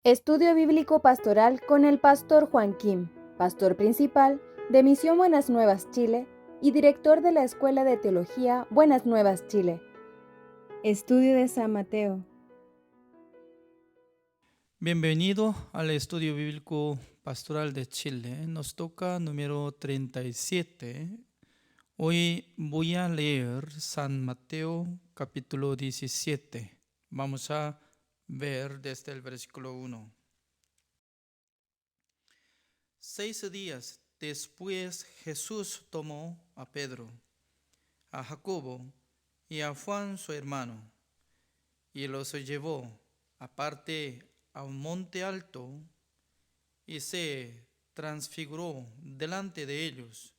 Estudio Bíblico Pastoral con el Pastor Juan Kim, Pastor Principal de Misión Buenas Nuevas Chile y Director de la Escuela de Teología Buenas Nuevas Chile. Estudio de San Mateo. Bienvenido al Estudio Bíblico Pastoral de Chile. Nos toca número 37. Hoy voy a leer San Mateo capítulo 17. Vamos a ver desde el versículo 1. 6 días después Jesús tomó a Pedro, a Jacobo y a Juan su hermano, y los llevó aparte a un monte alto y se transfiguró delante de ellos,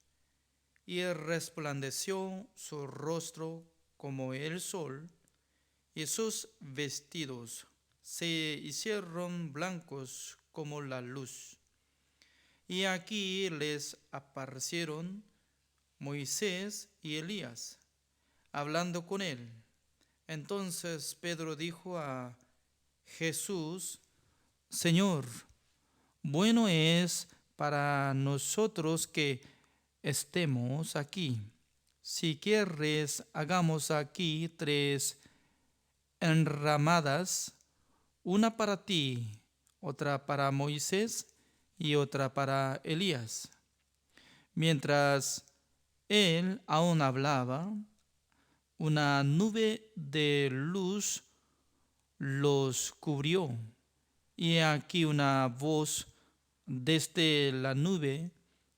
y resplandeció su rostro como el sol, y sus vestidos se hicieron blancos como la luz. Y aquí les aparecieron Moisés y Elías, hablando con él. Entonces Pedro dijo a Jesús: Señor, bueno es para nosotros que estemos aquí. Si quieres, hagamos aquí 3 enramadas, una para ti, otra para Moisés y otra para Elías. Mientras él aún hablaba, una nube de luz los cubrió, y aquí una voz desde la nube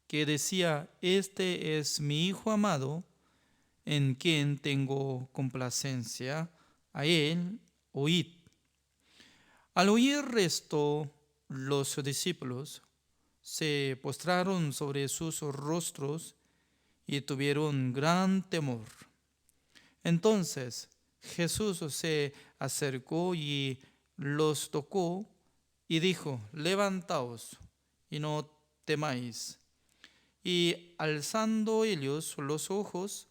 que decía: Este es mi Hijo amado, en quien tengo complacencia, a él oíd. Al oír esto, los discípulos se postraron sobre sus rostros y tuvieron gran temor. Entonces Jesús se acercó y los tocó y dijo: Levantaos y no temáis. Y alzando ellos los ojos,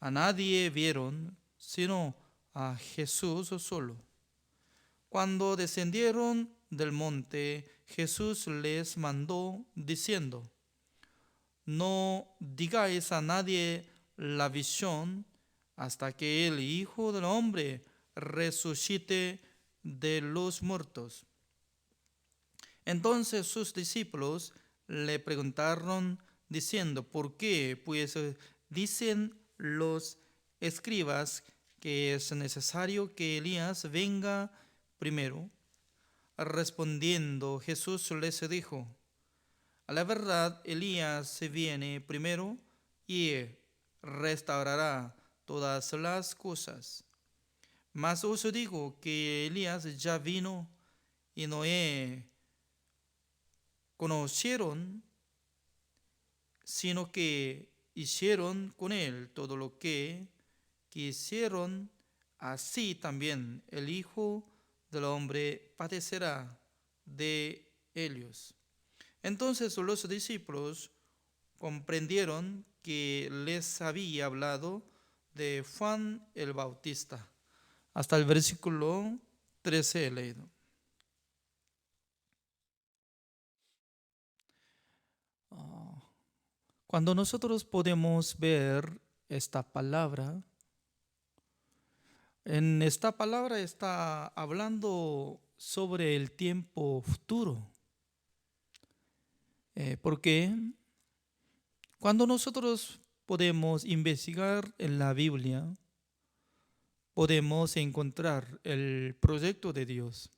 a nadie vieron sino a Jesús solo. Cuando descendieron del monte, Jesús les mandó diciendo: No digáis a nadie la visión hasta que el Hijo del Hombre resucite de los muertos. Entonces sus discípulos le preguntaron diciendo: ¿Por qué pues dicen los escribas que es necesario que Elías venga primero? Respondiendo Jesús les dijo: a la verdad, Elías viene primero y restaurará todas las cosas. Mas os digo que Elías ya vino y no conocieron, sino que hicieron con él todo lo que quisieron. Así también el Hijo del Hombre padecerá de ellos. Entonces los discípulos comprendieron que les había hablado de Juan el Bautista. Hasta el versículo 13 he leído. Cuando nosotros podemos ver esta palabra, en esta palabra está hablando sobre el tiempo futuro. Porque cuando nosotros podemos investigar en la Biblia, podemos encontrar el proyecto de Dios.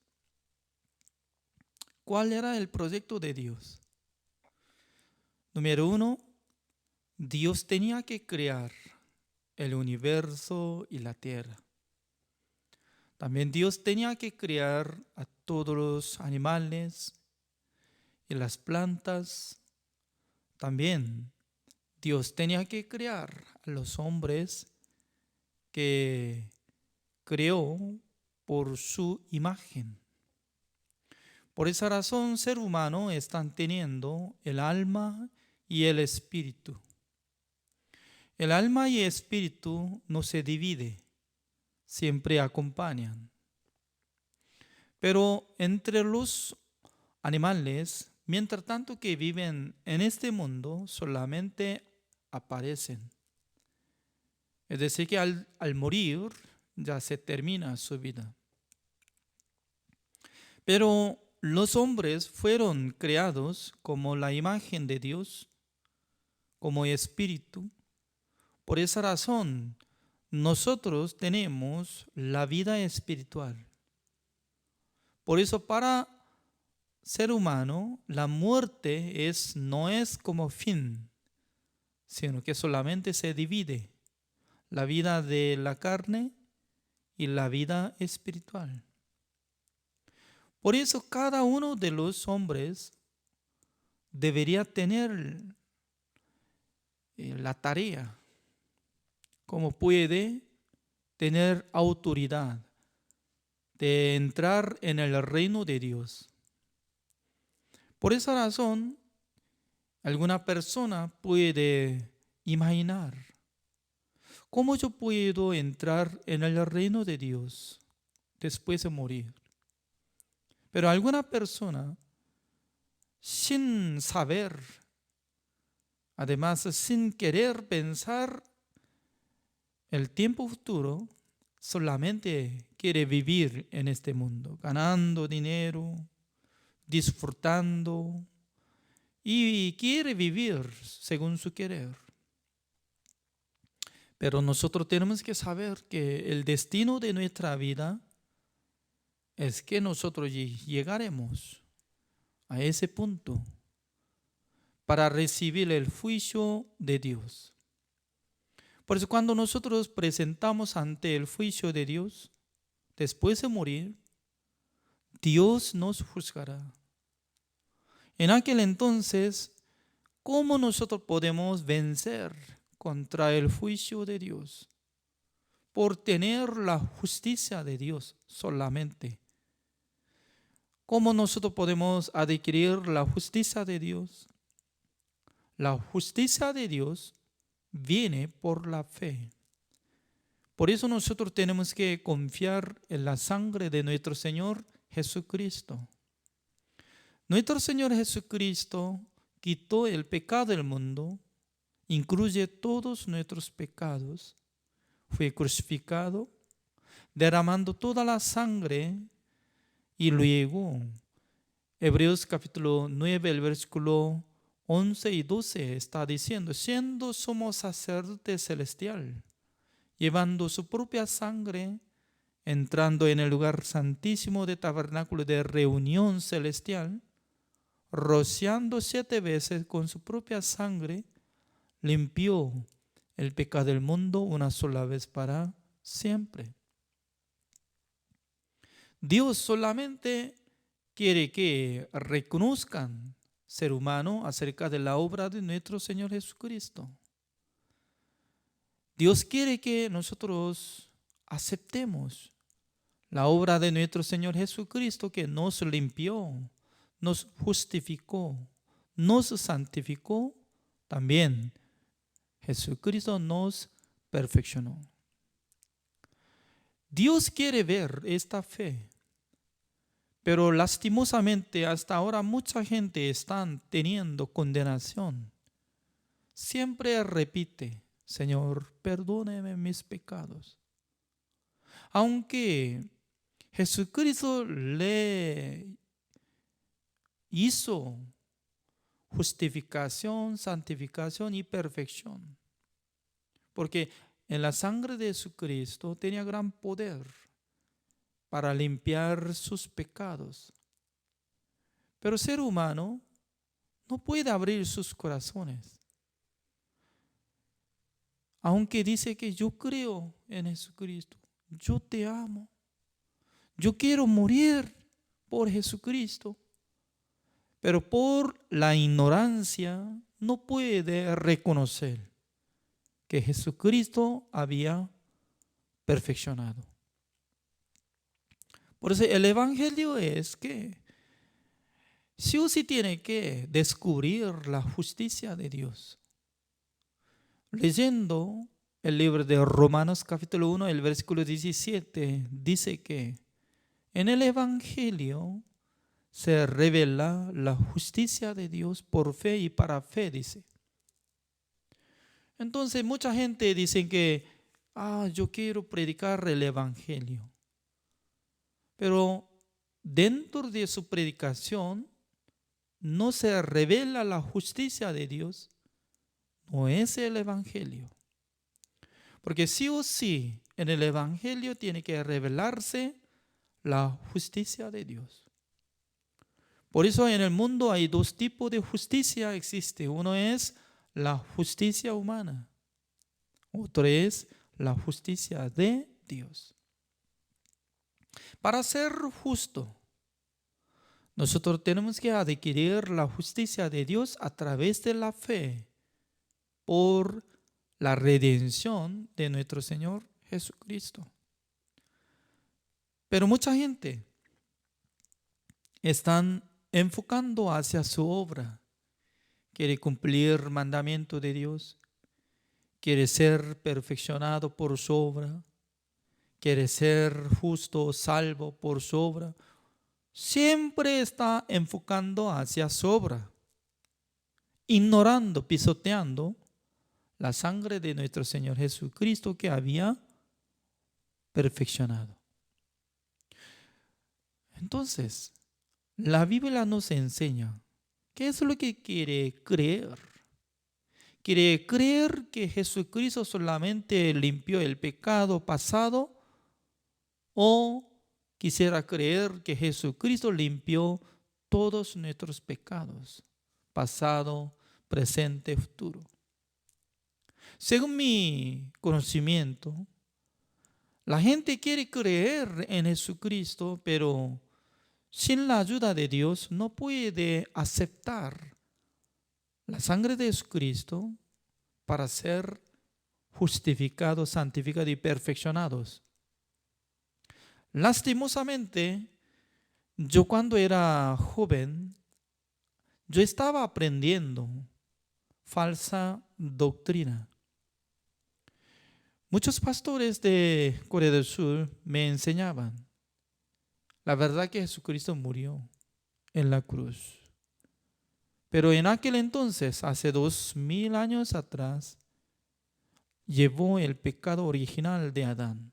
¿Cuál era el proyecto de Dios? Número 1, Dios tenía que crear el universo y la tierra. También Dios tenía que crear a todos los animales y las plantas. También Dios tenía que crear a los hombres que creó por su imagen. Por esa razón, ser humano están teniendo el alma y el espíritu. El alma y el espíritu no se dividen, siempre acompañan. Pero entre los animales, mientras tanto que viven en este mundo, solamente aparecen. Es decir, que al morir ya se termina su vida. Pero los hombres fueron creados como la imagen de Dios, como espíritu. Por esa razón, nosotros tenemos la vida espiritual. Por eso para ser humano, la muerte no es como fin, sino que solamente se divide la vida de la carne y la vida espiritual. Por eso cada uno de los hombres debería tener la tarea, como puede tener autoridad de entrar en el reino de Dios. Por esa razón, alguna persona puede imaginar, ¿cómo yo puedo entrar en el reino de Dios después de morir? Pero alguna persona, sin saber, además sin querer pensar el tiempo futuro, solamente quiere vivir en este mundo, ganando dinero, disfrutando, y quiere vivir según su querer. Pero nosotros tenemos que saber que el destino de nuestra vida es que nosotros llegaremos a ese punto para recibir el juicio de Dios. Por eso cuando nosotros presentamos ante el juicio de Dios, después de morir, Dios nos juzgará. En aquel entonces, ¿cómo nosotros podemos vencer contra el juicio de Dios? Por tener la justicia de Dios solamente. ¿Cómo nosotros podemos adquirir la justicia de Dios? La justicia de Dios viene por la fe. Por eso nosotros tenemos que confiar en la sangre de nuestro Señor Jesucristo. Nuestro Señor Jesucristo quitó el pecado del mundo, incluye todos nuestros pecados, fue crucificado, derramando toda la sangre y luego, Hebreos capítulo 9, el versículo 11 y 12 está diciendo, siendo sumo sacerdote celestial, llevando su propia sangre, entrando en el lugar santísimo de tabernáculo de reunión celestial, rociando 7 veces con su propia sangre, limpió el pecado del mundo una sola vez para siempre. Dios solamente quiere que reconozcan ser humano acerca de la obra de nuestro Señor Jesucristo. Dios quiere que nosotros aceptemos la obra de nuestro Señor Jesucristo que nos limpió, nos justificó, nos santificó, también Jesucristo nos perfeccionó. Dios quiere ver esta fe, pero lastimosamente hasta ahora mucha gente está teniendo condenación. Siempre repite, Señor, perdóneme mis pecados. Aunque Jesucristo le hizo justificación, santificación y perfección. Porque en la sangre de Jesucristo tenía gran poder para limpiar sus pecados. Pero el ser humano no puede abrir sus corazones. Aunque dice que yo creo en Jesucristo, yo te amo, yo quiero morir por Jesucristo. Pero por la ignorancia no puede reconocer que Jesucristo había perfeccionado. Por eso el evangelio es que sí o sí tiene que descubrir la justicia de Dios. Leyendo el libro de Romanos capítulo 1, el versículo 17, dice que En el Evangelio se revela la justicia de Dios por fe y para fe, dice. Entonces mucha gente dice que, yo quiero predicar el Evangelio. Pero dentro de su predicación no se revela la justicia de Dios. No es el Evangelio. Porque sí o sí en el Evangelio tiene que revelarse la justicia de Dios. Por eso en el mundo hay dos tipos de justicia existe. Uno es la justicia humana. Otro es la justicia de Dios. Para ser justo, nosotros tenemos que adquirir la justicia de Dios a través de la fe por la redención de nuestro Señor Jesucristo. Pero mucha gente están enfocando hacia su obra. Quiere cumplir mandamiento de Dios, quiere ser perfeccionado por su obra, quiere ser justo, salvo por su obra. Siempre está enfocando hacia su obra, ignorando, pisoteando la sangre de nuestro Señor Jesucristo que había perfeccionado. Entonces, la Biblia nos enseña qué es lo que quiere creer. ¿Quiere creer que Jesucristo solamente limpió el pecado pasado? ¿O quisiera creer que Jesucristo limpió todos nuestros pecados, pasado, presente, futuro? Según mi conocimiento, la gente quiere creer en Jesucristo, pero sin la ayuda de Dios no puede aceptar la sangre de Jesucristo para ser justificados, santificados y perfeccionados. Lastimosamente, yo cuando era joven, yo estaba aprendiendo falsa doctrina. Muchos pastores de Corea del Sur me enseñaban la verdad que Jesucristo murió en la cruz. Pero en aquel entonces, hace 2000 años atrás, llevó el pecado original de Adán.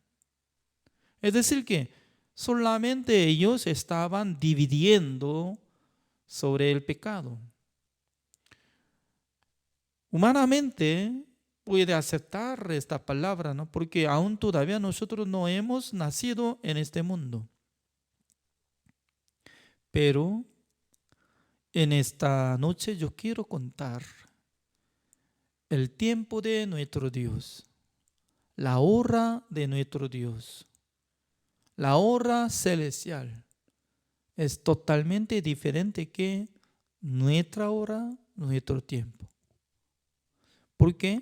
Es decir que solamente ellos estaban dividiendo sobre el pecado. Humanamente puede aceptar esta palabra, ¿no? Porque aún todavía nosotros no hemos nacido en este mundo. Pero en esta noche yo quiero contar el tiempo de nuestro Dios, la hora de nuestro Dios, la hora celestial. Es totalmente diferente que nuestra hora, nuestro tiempo. ¿Por qué?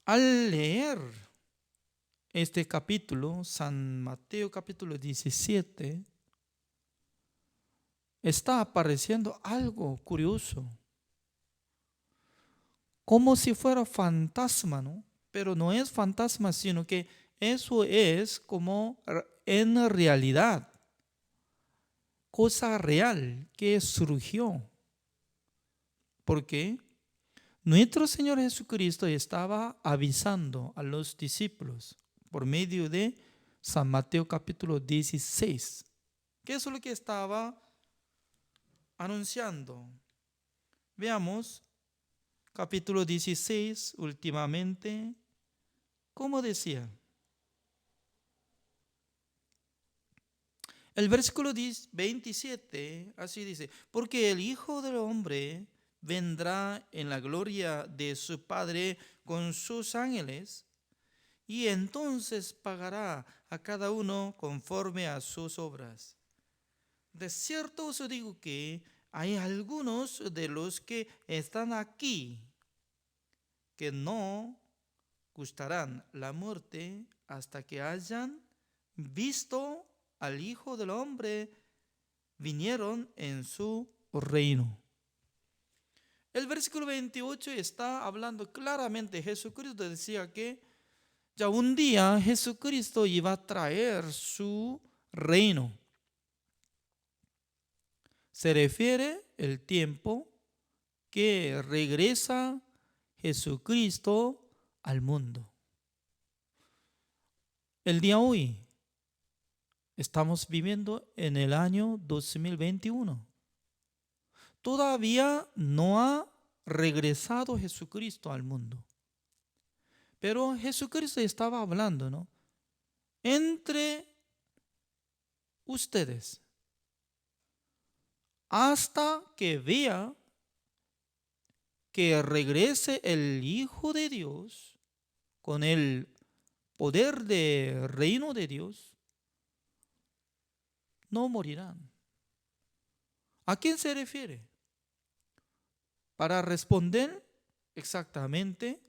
Al leer este capítulo, San Mateo capítulo 17, está apareciendo algo curioso. Como si fuera fantasma, ¿no? Pero no es fantasma, sino que eso es como en realidad, cosa real que surgió. ¿Por qué? Nuestro Señor Jesucristo estaba avisando a los discípulos por medio de San Mateo capítulo 16. ¿Qué es lo que estaba anunciando? Veamos capítulo 16 últimamente. ¿Cómo decía? El versículo 27 así dice: porque el Hijo del Hombre vendrá en la gloria de su Padre con sus ángeles, y entonces pagará a cada uno conforme a sus obras. De cierto os digo que hay algunos de los que están aquí que no gustarán la muerte hasta que hayan visto al Hijo del Hombre vinieron en su reino. El versículo 28 está hablando claramente. Jesucristo decía que Ya un día Jesucristo iba a traer su reino. Se refiere el tiempo que regresa Jesucristo al mundo. El día hoy estamos viviendo en el año 2021. Todavía no ha regresado Jesucristo al mundo. Pero Jesucristo estaba hablando, ¿no? Entre ustedes, hasta que vea que regrese el Hijo de Dios con el poder del reino de Dios, no morirán. ¿A quién se refiere? Para responder exactamente,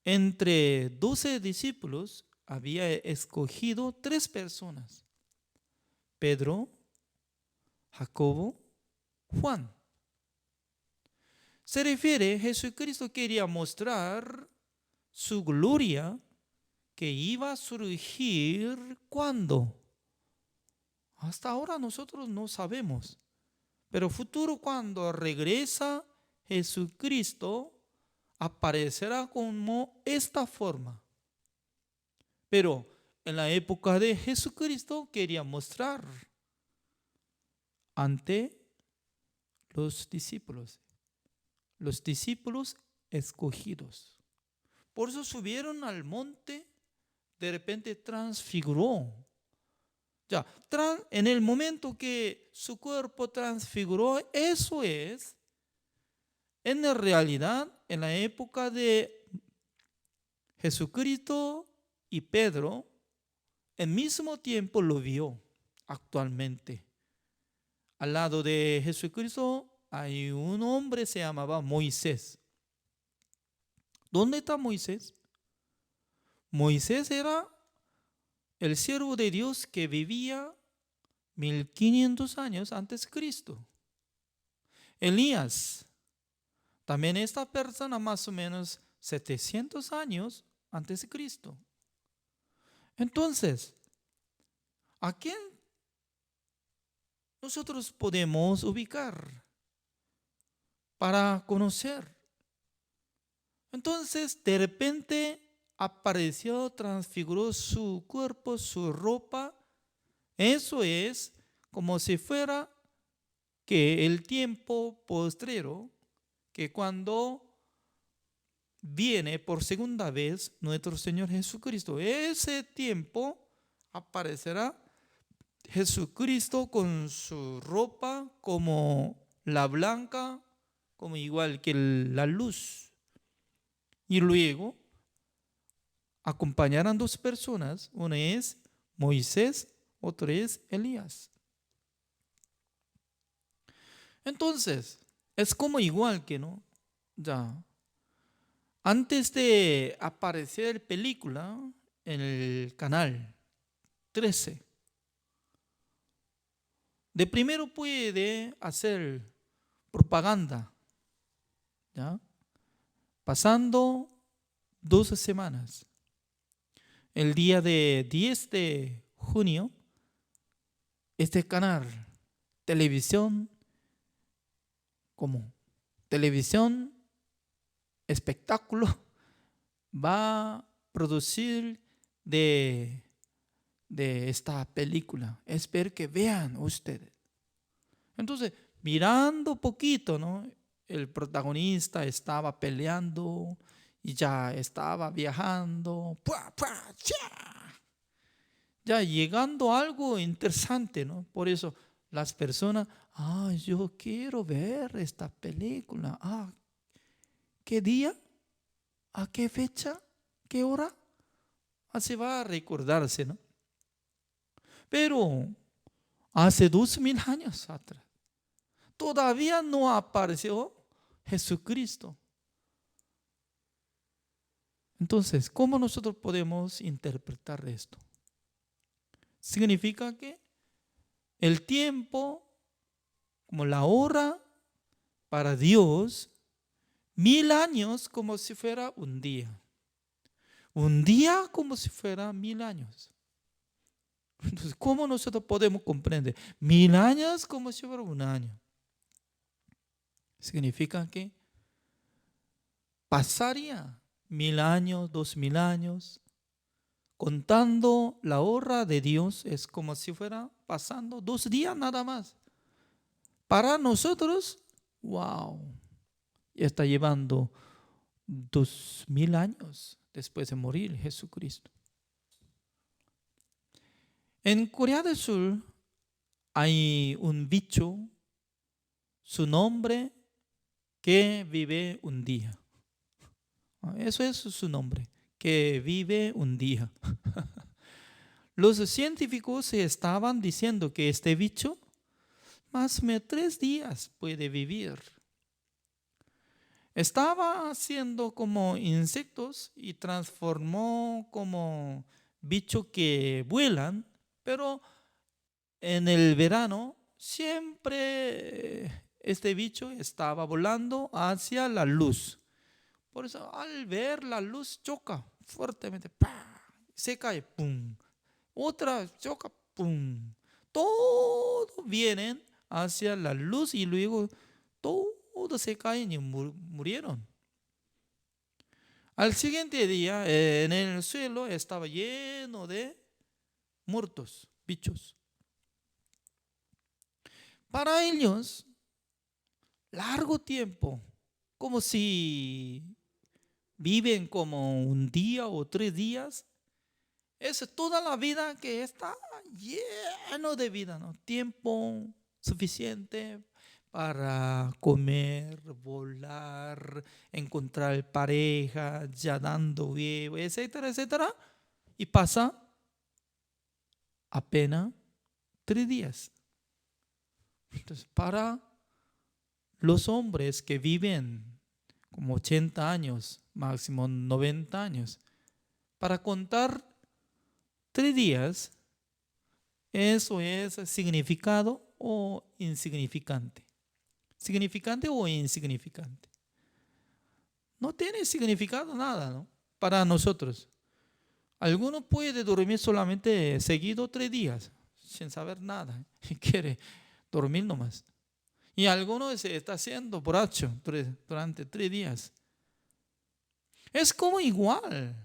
entre 12 discípulos había escogido 3 personas: Pedro, Jacobo, Juan. Se refiere, Jesucristo quería mostrar su gloria que iba a surgir cuando. Hasta ahora nosotros no sabemos, pero futuro, cuando regresa Jesucristo, aparecerá como esta forma. Pero en la época de Jesucristo quería mostrar ante los discípulos escogidos. Por eso subieron al monte, de repente transfiguró. Ya, en el momento que su cuerpo transfiguró, eso es, en la realidad, en la época de Jesucristo y Pedro, al mismo tiempo lo vio actualmente. Al lado de Jesucristo hay un hombre, se llamaba Moisés. ¿Dónde está Moisés? Moisés era el siervo de Dios que vivía 1500 años antes de Cristo. Elías, también esta persona más o menos 700 años antes de Cristo. Entonces, ¿a quién nosotros podemos ubicar para conocer? Entonces, de repente apareció, transfiguró su cuerpo, su ropa. Eso es como si fuera que el tiempo postrero, que cuando viene por segunda vez nuestro Señor Jesucristo, ese tiempo aparecerá Jesucristo con su ropa como la blanca, como igual que la luz. Y luego acompañarán 2 personas, una es Moisés, otra es Elías. Entonces, es como igual que, ¿no? Ya, antes de aparecer película en el canal 13, de primero puede hacer propaganda, ¿ya? Pasando 12 semanas. El día de 10 de junio, este canal, televisión, como televisión, espectáculo, va a producir de esta película. Espero que vean ustedes. Entonces, mirando poquito, ¿no? El protagonista estaba peleando y ya estaba viajando. Ya llegando a algo interesante, ¿no? Por eso las personas, yo quiero ver esta película. ¿Qué día? ¿A qué fecha? ¿Qué hora? Así va a recordarse, ¿no? Pero hace 2000 años atrás, todavía no apareció Jesucristo. Entonces, ¿cómo nosotros podemos interpretar esto? Significa que el tiempo, como la hora, para Dios, 1000 años como si fuera un día. un día como si fuera 1000 años. Entonces, ¿cómo nosotros podemos comprender 1000 años como si fuera un año? Significa que pasaría 1000 años, 2000 años, contando la hora de Dios es como si fuera pasando 2 días nada más. Para nosotros, wow, ya está llevando 2000 años después de morir Jesucristo. En Corea del Sur hay un bicho, su nombre, que vive un día. Eso es su nombre, que vive un día. Los científicos estaban diciendo que este bicho más o menos 3 días puede vivir. Estaba haciendo como insectos y transformó como bichos que vuelan, pero en el verano siempre este bicho estaba volando hacia la luz. Por eso al ver la luz choca fuertemente, ¡pah! Se cae, ¡pum! Otra choca, ¡pum! Todos vienen hacia la luz y luego todos se caen y murieron. Al siguiente día en el suelo estaba lleno de muertos, bichos. Para ellos, largo tiempo, como si viven como un día o 3 días, es toda la vida que está lleno de vida, ¿no? Tiempo suficiente para comer, volar, encontrar pareja, ya dando huevo, etcétera, etcétera. Y pasa apenas 3 días. Entonces, para los hombres que viven como 80 años, máximo 90 años, para contar 3 días, eso es significado o insignificante. Significante o insignificante. No tiene significado nada, ¿no? Para nosotros. Alguno puede dormir solamente seguido 3 días, sin saber nada, y quiere dormir nomás. Y alguno se está haciendo borracho durante 3 días. Es como igual.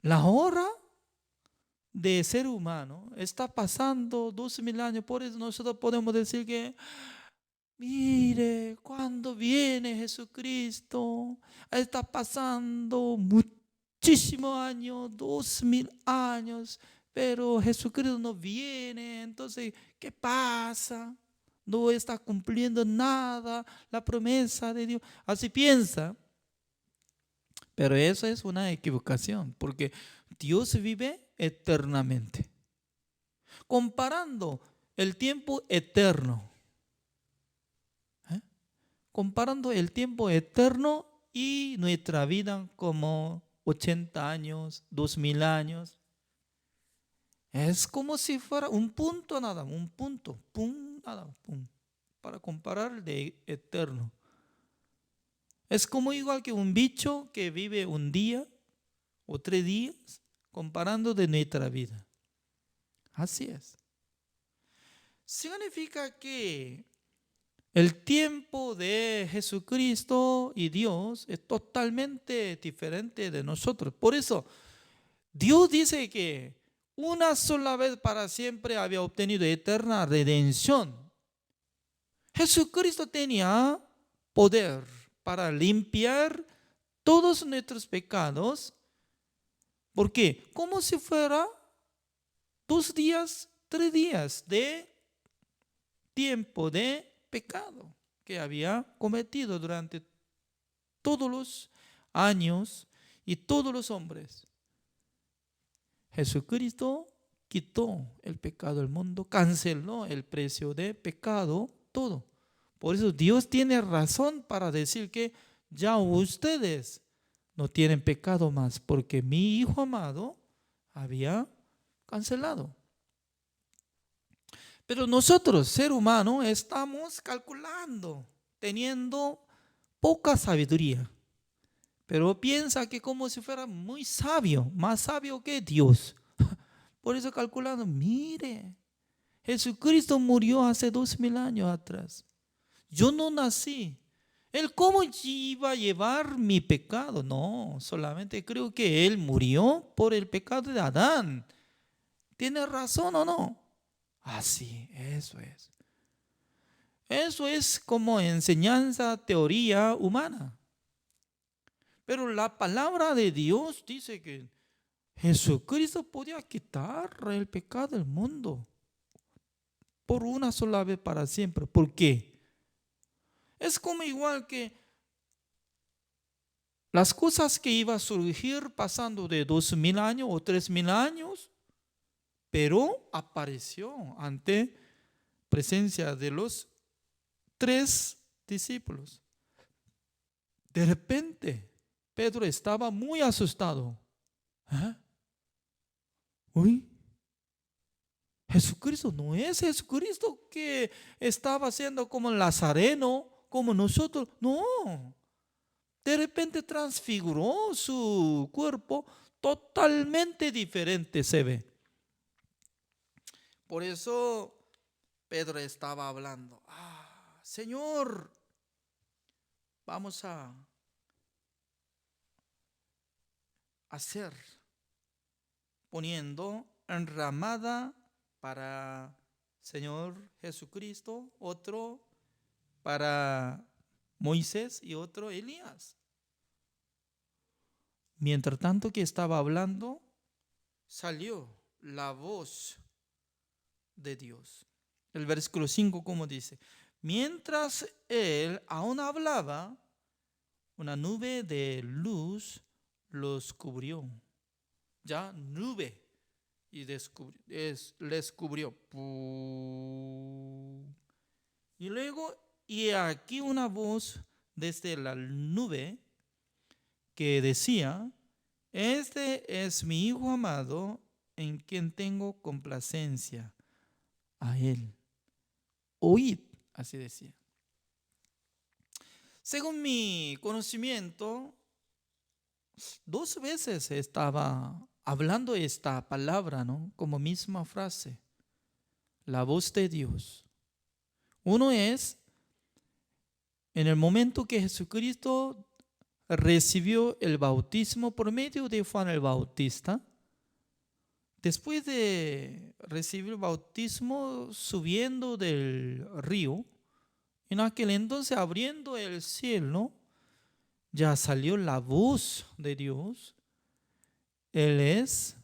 La hora de ser humano está pasando 2000 años. Por eso nosotros podemos decir que, mire, cuando viene Jesucristo, está pasando muchísimos años, 2000 años, pero Jesucristo no viene. Entonces, ¿qué pasa? No está cumpliendo nada la promesa de Dios. Así piensa. Pero eso es una equivocación, porque Dios vive eternamente. Comparando el tiempo eterno, comparando el tiempo eterno y nuestra vida como 80 años, 2000 años, es como si fuera un punto nada, un punto, pum, nada, pum, para comparar de eterno. Es como igual que un bicho que vive un día o 3 días, comparando de nuestra vida. Así es. Significa que el tiempo de Jesucristo y Dios es totalmente diferente de nosotros. Por eso, Dios dice que una sola vez para siempre había obtenido eterna redención. Jesucristo tenía poder para limpiar todos nuestros pecados. ¿Por qué? Como si fuera 2 días, 3 días de tiempo de pecado que había cometido durante todos los años y todos los hombres. Jesucristo quitó el pecado del mundo, canceló el precio de pecado, todo. Por eso Dios tiene razón para decir que ya ustedes no tienen pecado más, porque mi Hijo amado había cancelado. Pero nosotros, ser humano, estamos calculando, teniendo poca sabiduría. pero piensa que como si fuera muy sabio, más sabio que Dios. Por eso calculando, mire, Jesucristo murió hace 2000 años atrás. Yo no nací. ¿Él cómo iba a llevar mi pecado? No, solamente creo que Él murió por el pecado de Adán. ¿Tiene razón o no? Así, eso es. Eso es como enseñanza, teoría humana. Pero la palabra de Dios dice que Jesucristo podía quitar el pecado del mundo por una sola vez para siempre. ¿Por qué? Es como igual que las cosas que iban a surgir pasando de 2000 años o 3000 años, pero apareció ante presencia de los 3 discípulos. De repente, Pedro estaba muy asustado. ¿Eh? Uy, Jesucristo no es Jesucristo que estaba siendo como el Nazareno, como nosotros. No, de repente transfiguró su cuerpo, totalmente diferente se ve. Por eso Pedro estaba hablando. Señor, vamos a hacer, poniendo enramada para Señor Jesucristo, otro para Moisés y otro Elías. Mientras tanto que estaba hablando, salió la voz de Dios. El versículo 5 como dice, mientras él aún hablaba, una nube de luz los cubrió. Ya nube y les cubrió. Y luego, y aquí una voz desde la nube que decía, este es mi Hijo amado en quien tengo complacencia, a él. Oíd, así decía. Según mi conocimiento, 2 veces estaba hablando esta palabra, ¿no? Como misma frase, la voz de Dios. Uno es en el momento que Jesucristo recibió el bautismo por medio de Juan el Bautista. Después de recibir el bautismo subiendo del río, en aquel entonces abriendo el cielo, ya salió la voz de Dios. Él es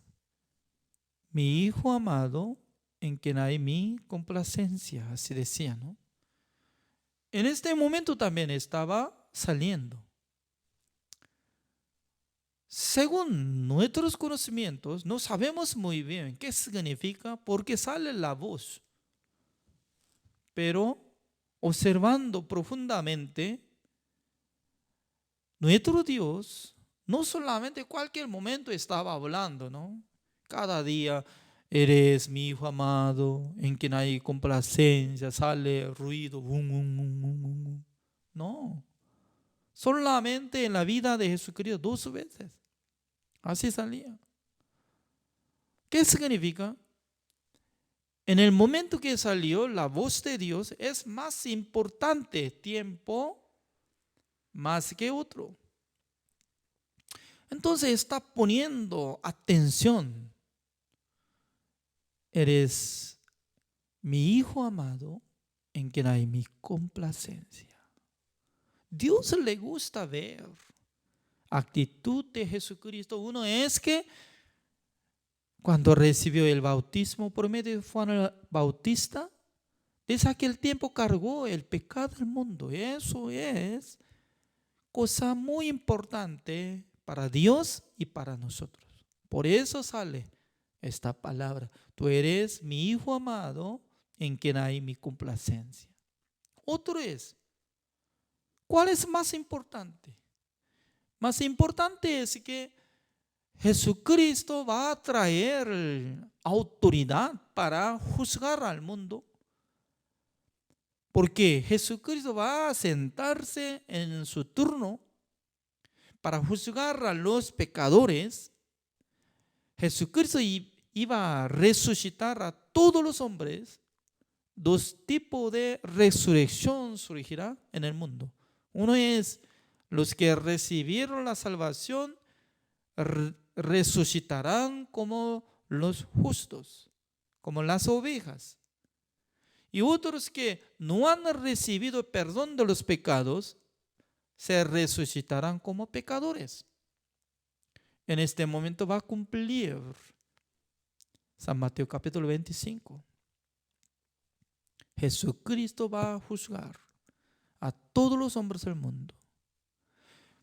mi Hijo amado en quien hay mi complacencia, así decía, ¿no? En este momento también estaba saliendo. Según nuestros conocimientos, no sabemos muy bien qué significa porque sale la voz. Pero observando profundamente, nuestro Dios no solamente en cualquier momento estaba hablando, ¿no? Cada día, eres mi Hijo amado, en quien hay complacencia, sale ruido. No, solamente en la vida de Jesucristo 2 veces. Así salía. ¿Qué significa? En el momento que salió la voz de Dios es más importante tiempo más que otro. Entonces está poniendo atención. Eres mi Hijo amado en quien hay mi complacencia. Dios le gusta ver actitud de Jesucristo. Uno es que cuando recibió el bautismo por medio de Juan el Bautista, desde aquel tiempo cargó el pecado del mundo. Eso es cosa muy importante para Dios y para nosotros. Por eso sale esta palabra. Tú eres mi Hijo amado en quien hay mi complacencia. Otro es, ¿cuál es más importante? Más importante es que Jesucristo va a traer autoridad para juzgar al mundo. Porque Jesucristo va a sentarse en su turno, para juzgar a los pecadores, Jesucristo iba a resucitar a todos los hombres. Dos tipos de resurrección surgirá en el mundo. Uno es los que recibieron la salvación resucitarán como los justos, como las ovejas. Y otros que no han recibido perdón de los pecados, se resucitarán como pecadores. En este momento va a cumplir San Mateo capítulo 25. Jesucristo va a juzgar a todos los hombres del mundo.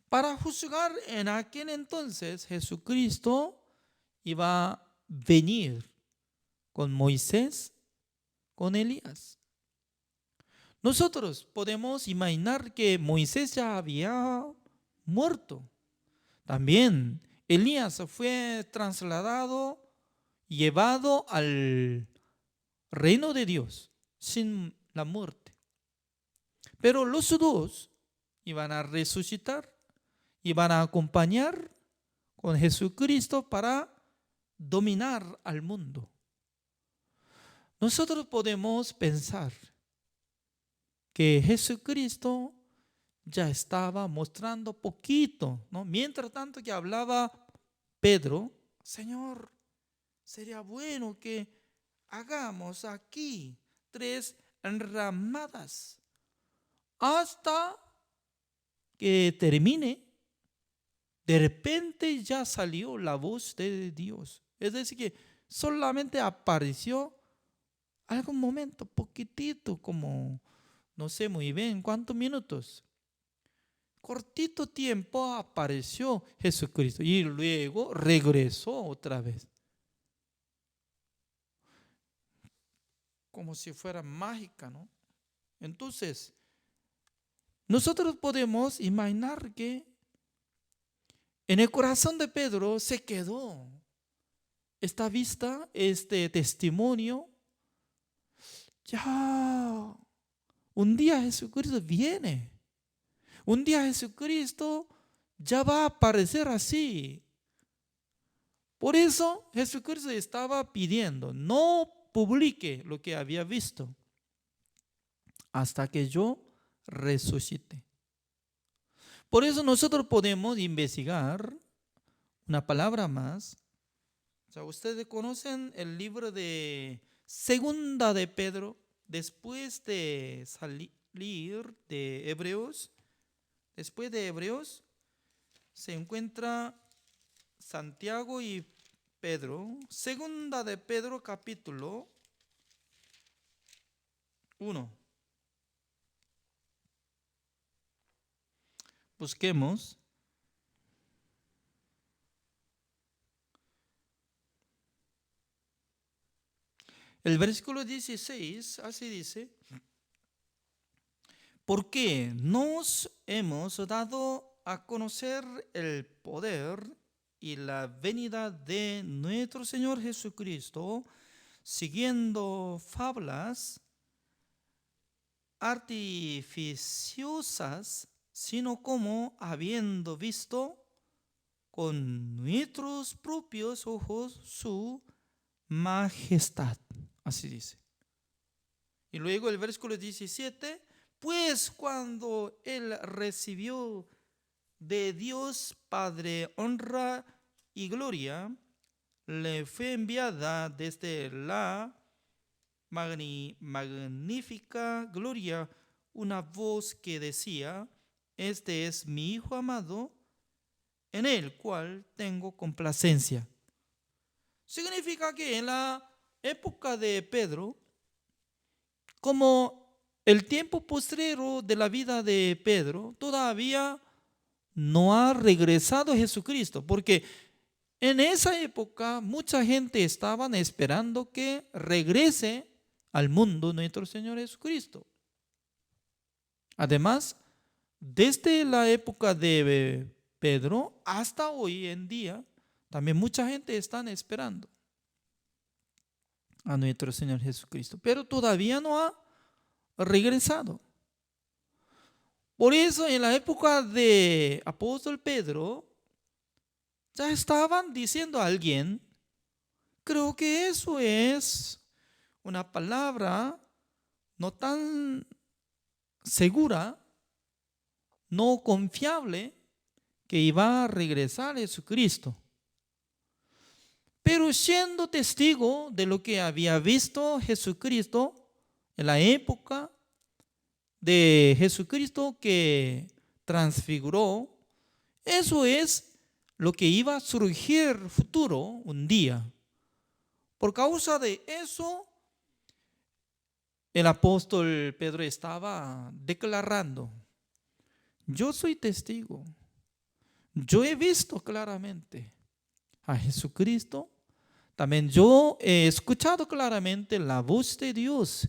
Para juzgar en aquel entonces, Jesucristo iba a venir con Moisés, con Elías. Nosotros podemos imaginar que Moisés ya había muerto. También Elías fue trasladado, llevado al reino de Dios sin la muerte. Pero los dos iban a resucitar, iban a acompañar con Jesucristo para dominar al mundo. Nosotros podemos pensar que Jesucristo ya estaba mostrando poquito, ¿no? Mientras tanto que hablaba Pedro, Señor, sería bueno que hagamos aquí 3 enramadas hasta que termine. De repente ya salió la voz de Dios. Es decir, que solamente apareció algún momento, poquitito, como no sé muy bien cuántos minutos. Cortito tiempo apareció Jesucristo y luego regresó otra vez. Como si fuera mágica, ¿no? Entonces, nosotros podemos imaginar que en el corazón de Pedro se quedó esta vista, este testimonio. Ya, un día Jesucristo viene. Un día Jesucristo ya va a aparecer así. Por eso Jesucristo estaba pidiendo, no publique lo que había visto hasta que yo resucite. Por eso nosotros podemos investigar una palabra más. O sea, ustedes conocen el libro de Segunda de Pedro, después de salir de Hebreos. Después de Hebreos se encuentra Santiago y Pedro. Segunda de Pedro capítulo 1. Busquemos. El versículo 16, así dice: porque nos hemos dado a conocer el poder y la venida de nuestro Señor Jesucristo, siguiendo fábulas artificiosas, sino como habiendo visto con nuestros propios ojos su majestad. Así dice. Y luego el versículo 17: pues cuando él recibió de Dios Padre honra y gloria, le fue enviada desde la magnífica gloria una voz que decía: este es mi Hijo amado, en el cual tengo complacencia. Significa que en la época de Pedro, como el tiempo postrero de la vida de Pedro, todavía no ha regresado Jesucristo, porque en esa época mucha gente estaba esperando que regrese al mundo nuestro Señor Jesucristo. Además, desde la época de Pedro hasta hoy en día, también mucha gente está esperando a nuestro Señor Jesucristo, pero todavía no ha regresado. Por eso en la época de apóstol Pedro, ya estaban diciendo a alguien, creo que eso es una palabra no tan segura, no confiable, que iba a regresar Jesucristo. Pero siendo testigo de lo que había visto Jesucristo en la época de Jesucristo que transfiguró, eso es lo que iba a surgir futuro un día. Por causa de eso, el apóstol Pedro estaba declarando, yo soy testigo, yo he visto claramente a Jesucristo, también yo he escuchado claramente la voz de Dios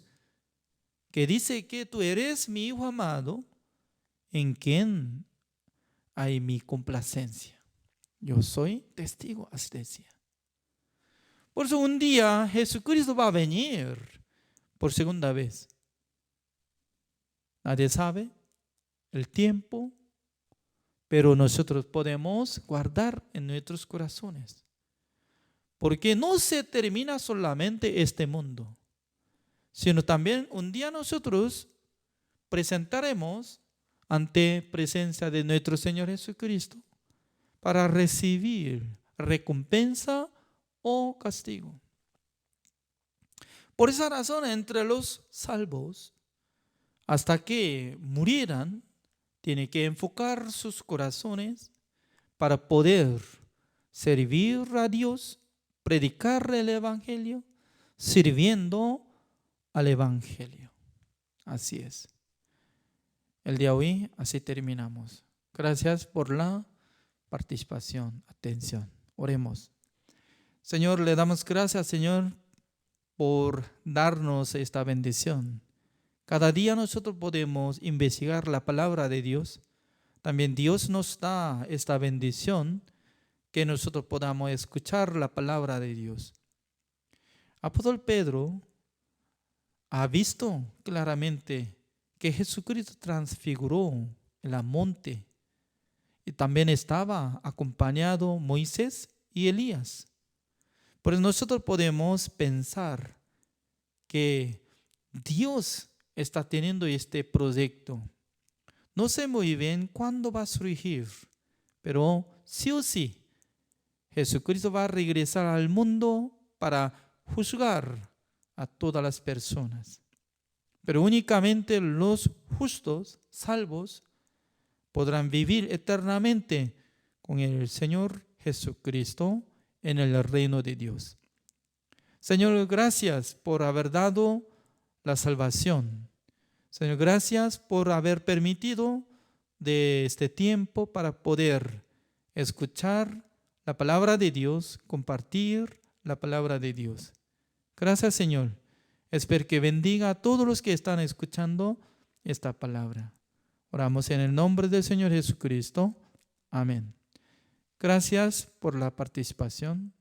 que dice que tú eres mi hijo amado, en quien hay mi complacencia. Yo soy testigo, así decía. Por eso un día Jesucristo va a venir por segunda vez. Nadie sabe el tiempo, pero nosotros podemos guardar en nuestros corazones. Porque no se termina solamente este mundo, sino también un día nosotros presentaremos ante presencia de nuestro Señor Jesucristo para recibir recompensa o castigo. Por esa razón, entre los salvos, hasta que murieran, tienen que enfocar sus corazones para poder servir a Dios, predicar el Evangelio, sirviendo al Evangelio. Así es. El día de hoy así terminamos. Gracias por la participación, atención. Oremos. Señor, le damos gracias, Señor, por darnos esta bendición. Cada día nosotros podemos investigar la palabra de Dios. También Dios nos da esta bendición que nosotros podamos escuchar la palabra de Dios. Apóstol Pedro ha visto claramente que Jesucristo transfiguró en el monte y también estaba acompañado Moisés y Elías. Por eso nosotros podemos pensar que Dios está teniendo este proyecto. No sé muy bien cuándo va a surgir, pero sí o sí, Jesucristo va a regresar al mundo para juzgar a todas las personas. Pero únicamente los justos, salvos, podrán vivir eternamente con el Señor Jesucristo en el reino de Dios. Señor, gracias por haber dado la salvación. Señor, gracias por haber permitido de este tiempo para poder escuchar la palabra de Dios, compartir la palabra de Dios. Gracias, Señor. Espero que bendiga a todos los que están escuchando esta palabra. Oramos en el nombre del Señor Jesucristo. Amén. Gracias por la participación.